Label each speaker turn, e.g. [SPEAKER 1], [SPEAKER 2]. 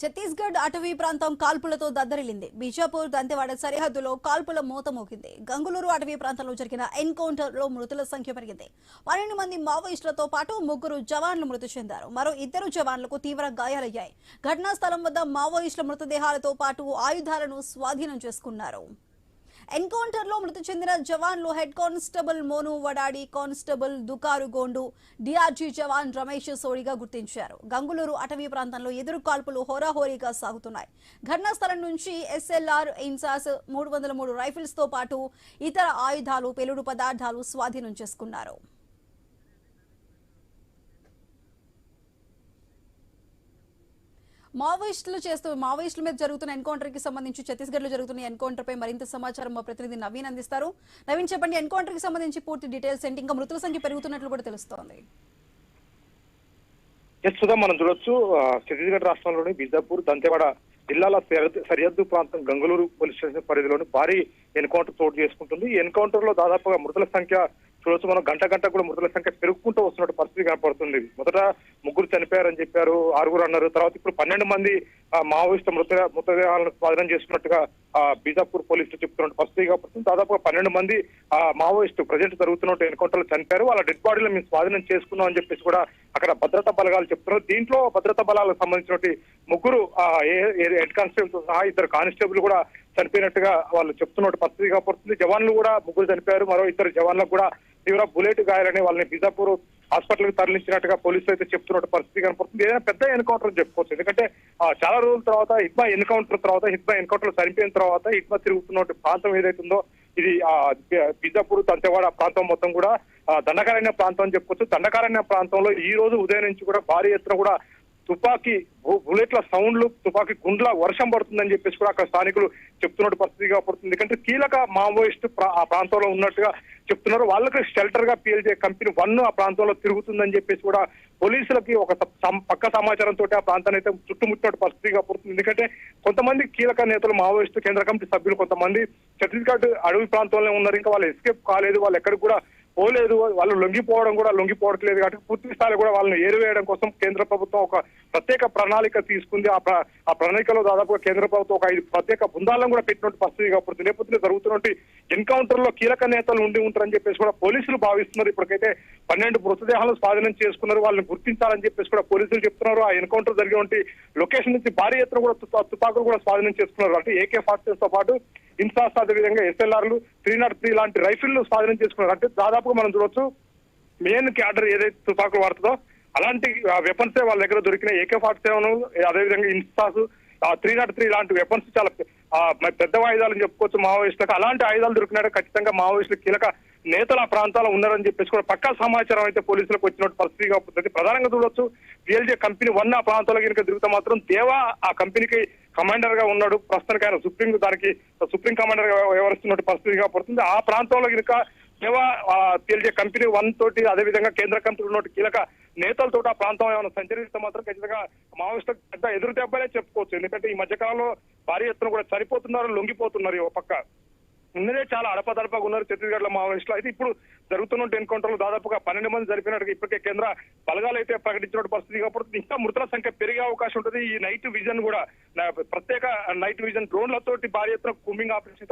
[SPEAKER 1] ఛత్తీస్గఢ్ అటవీ ప్రాంతం కాల్పులతో దద్దరిల్లింది. బీజాపూర్ దంతెవాడ సరిహద్దులో కాల్పుల మోత మోగింది. గంగులూరు అటవీ ప్రాంతంలో జరిగిన ఎన్కౌంటర్ లో మృతుల సంఖ్య పెరిగింది. 12 మంది మావోయిస్టులతో పాటు 3 జవాన్లు మృతి చెందారు. మరో 2 జవాన్లకు తీవ్ర గాయాలయ్యాయి. ఘటనా స్థలం వద్ద మావోయిస్టుల మృతదేహాలతో పాటు ఆయుధాలను స్వాధీనం చేసుకున్నారు. ఎన్కౌంటర్ లో మృతి చెందిన జవాన్లు head constable Monu Vadadi, constable Dukaru Gondu, డిఆర్జీ జవాన్ రమేష్ సోడిగా గుర్తించారు. గంగులూరు అటవీ ప్రాంతంలో ఎదురు కాల్పులు హోరాహోరీగా సాగుతున్నాయి. ఘటనా స్థలం నుంచి ఎస్ఎల్ఆర్, ఇన్సాస్ 303 రైఫిల్స్ తో పాటు ఇతర ఆయుధాలు, పేలుడు పదార్థాలు స్వాధీనం చేసుకున్నారు. మావోయిస్టుల మీద జరుగుతున్న ఎన్కౌంటర్ కి సంబంధించి ఛత్తీస్గఢ్ లో జరుగుతున్న ఎన్కౌంటర్ పై మరింత సమాచారం మా ప్రతినిధి నవీన్ అందిస్తారు. నవీన్, చెప్పండి, ఎన్కౌంటర్ కి సంబంధించి పూర్తి డీటెయిల్స్ ఏంటి? ఇంకా మృతుల సంఖ్య పెరుగుతున్నట్లు కూడా తెలుస్తోంది.
[SPEAKER 2] మనం చూడొచ్చు, ఛత్తీస్గఢ్ రాష్ట్రంలోని బీజాపూర్, దంతెవాడ జిల్లాల సరిహద్దు ప్రాంతం గంగులూరు పోలీస్ స్టేషన్ పరిధిలోని భారీ ఎన్కౌంటర్ చోటు చేసుకుంటుంది. ఈ ఎన్కౌంటర్ లో దాదాపుగా మృతుల సంఖ్య చూడొచ్చు. మనం గంట కూడా మృతుల సంఖ్య పెరుగుకుంటూ వస్తున్నట్టు పరిస్థితి కనపడుతుంది. మొదట 3 చనిపోయారని చెప్పారు, 6 అన్నారు. తర్వాత ఇప్పుడు 12 మంది మావోయిస్టు మృతదేహాలను స్వాధీనం చేసుకున్నట్టుగా బీజాపూర్ పోలీసులు చెప్తున్నట్టు పరిస్థితి కనపడుతుంది. దాదాపుగా 12 మంది మావోయిస్టు ప్రజెంట్ జరుగుతున్నట్టు ఎన్కౌంటర్ లో చనిపోయారు. వాళ్ళ డెడ్ బాడీలు మేము స్వాధీనం చేసుకున్నాం అని చెప్పేసి కూడా అక్కడ భద్రతా బలగాలు చెప్తున్నారు. దీంట్లో భద్రతా బలాలకు సంబంధించిన 3 హెడ్ కానిస్టేబుల్ సహా 2 కానిస్టేబుల్ కూడా చనిపోయినట్టుగా వాళ్ళు చెప్తున్నట్టు పరిస్థితి కనపడుతుంది. జవాన్లు కూడా 3 చనిపోయారు. మరో 2 జవాన్లకు కూడా తీవ్ర బుల్లెట్ గాయాలని వాళ్ళని బీజాపూర్ హాస్పిటల్ కి తరలించినట్టుగా పోలీసులు అయితే చెప్తున్నట్టు పరిస్థితి కనపడుతుంది. ఏదైనా పెద్ద ఎన్కౌంటర్ చెప్పుకోవచ్చు. ఎందుకంటే చాలా రోజుల తర్వాత హిడ్మా ఎన్కౌంటర్ చనిపోయిన తర్వాత హిడ్మా తిరుగుతున్న ప్రాంతం ఏదైతుందో ఇది బీజాపూర్, దంతెవాడ ప్రాంతం మొత్తం కూడా దండకారణ్య ప్రాంతం అని చెప్పుకోవచ్చు. దండకారణ్య ప్రాంతంలో ఈ రోజు ఉదయం నుంచి కూడా భారీ ఎత్తున కూడా తుపాకీ బుల్లెట్ల సౌండ్లు, తుపాకీ గుండ్ల వర్షం పడుతుందని చెప్పేసి కూడా అక్కడ స్థానికులు చెప్తున్నట్టు పరిస్థితి కాపాడుతుంది. ఎందుకంటే కీలక మావోయిస్టు ఆ ప్రాంతంలో ఉన్నట్టుగా చెప్తున్నారు. వాళ్ళకి షెల్టర్ గా పీఎల్జే కంపెనీ 1 ఆ ప్రాంతంలో తిరుగుతుందని చెప్పేసి కూడా పోలీసులకి ఒక పక్క సమాచారంతో ఆ ప్రాంతాన్ని అయితే చుట్టుముట్టినట్టు పరిస్థితి కాపాడుతుంది. ఎందుకంటే కొంతమంది కీలక నేతలు, మావోయిస్టు కేంద్ర కమిటీ సభ్యులు కొంతమంది ఛత్తీస్గఢ్ అడవి ప్రాంతంలో ఉన్నారు. ఇంకా వాళ్ళు ఎస్కేప్ కాలేదు, వాళ్ళు ఎక్కడికి కూడా పోలేదు. వాళ్ళు లొంగిపోవట్లేదు కాబట్టి పూర్తి స్థాయిలో కూడా వాళ్ళని ఏరివేయడం కోసం కేంద్ర ప్రభుత్వం ఒక ప్రత్యేక ప్రణాళిక తీసుకుంది. ఆ ప్రణాళికలో దాదాపుగా కేంద్ర ప్రభుత్వం ఒక 5 ప్రత్యేక బృందాలను కూడా పెట్టినట్టు పరిస్థితి కాబట్టి నేపథ్యంలో జరుగుతున్నట్టు ఎన్కౌంటర్ లో కీలక నేతలు ఉండి ఉంటారని చెప్పేసి కూడా పోలీసులు భావిస్తున్నారు. ఇప్పటికైతే 12 మృతదేహాలను స్వాధీనం చేసుకున్నారు. వాళ్ళని గుర్తించాలని చెప్పేసి కూడా పోలీసులు చెప్తున్నారు. ఆ ఎన్కౌంటర్ జరిగినటువంటి లొకేషన్ నుంచి భారీ ఎత్తున కూడా తుపాకులు కూడా స్వాధీనం చేసుకున్నారు. అంటే AK-47 తో పాటు ఇన్సాస్, అదేవిధంగా SLRలు, 303 లాంటి రైఫిల్లు స్వాధీనం చేసుకున్నారు. అంటే దాదాపుగా మనం చూడొచ్చు, మెయిన్ క్యాడర్ ఏదైతే తుపాకులు వాడుతుందో అలాంటి వెపన్సే వాళ్ళ దగ్గర దొరికిన AK-47, అదేవిధంగా ఇన్సాస్, 303 లాంటి వెపన్స్ చాలా పెద్ద ఆయుధాలని చెప్పుకోవచ్చు మావోయిస్టులకు. అలాంటి ఆయుధాలు దొరికినట్టు ఖచ్చితంగా మావోయిస్టులు కీలక నేతలు ఆ ప్రాంతాల్లో ఉన్నారని చెప్పేసి కూడా పక్కా సమాచారం అయితే పోలీసులకు వచ్చినట్టు పరిస్థితి కాబట్టి ప్రధానంగా చూడొచ్చు. PLJ కంపెనీ 1 ఆ ప్రాంతంలో కనుక తిరుగుతా మాత్రం దేవా ఆ కంపెనీకి కమాండర్ గా ఉన్నాడు. ప్రస్తుతానికి ఆయన సుప్రీం కమాండర్ గా వ్యవహరిస్తున్నట్టు పరిస్థితి కాబడుతుంది. ఆ ప్రాంతంలో కనుక దేవా PLJ కంపెనీ 1 తోటి, అదేవిధంగా కేంద్ర కమిటీ ఉన్నట్టు కీలక నేతలతో ఆ ప్రాంతం ఏమైనా సంచరిస్తే మాత్రం ఖచ్చితంగా మావోయిస్టులకు పెద్ద ఎదురు దెబ్బలే చెప్పుకోవచ్చు. ఎందుకంటే ఈ మధ్యకాలంలో భారీ ఎత్తున కూడా చనిపోతున్నారు, లొంగిపోతున్నారు. ఒక పక్క ఉన్నదే చాలా అడపదడపగా ఉన్నారు ఛత్తీస్గఢ్ లో మావోయిస్టులు. అయితే ఇప్పుడు జరుగుతున్న ఎన్కౌంటర్ లో దాదాపుగా 12 మంది జరిపినట్టుగా ఇప్పటికే కేంద్ర బలగాలు అయితే ప్రకటించిన పరిస్థితి కాబట్టి ఇంకా మృతుల సంఖ్య పెరిగే అవకాశం ఉంటుంది. ఈ నైట్ విజన్ కూడా ప్రత్యేక నైట్ విజన్ డ్రోన్లతోటి భారీ ఎత్తున కూంబింగ్ ఆపరేషన్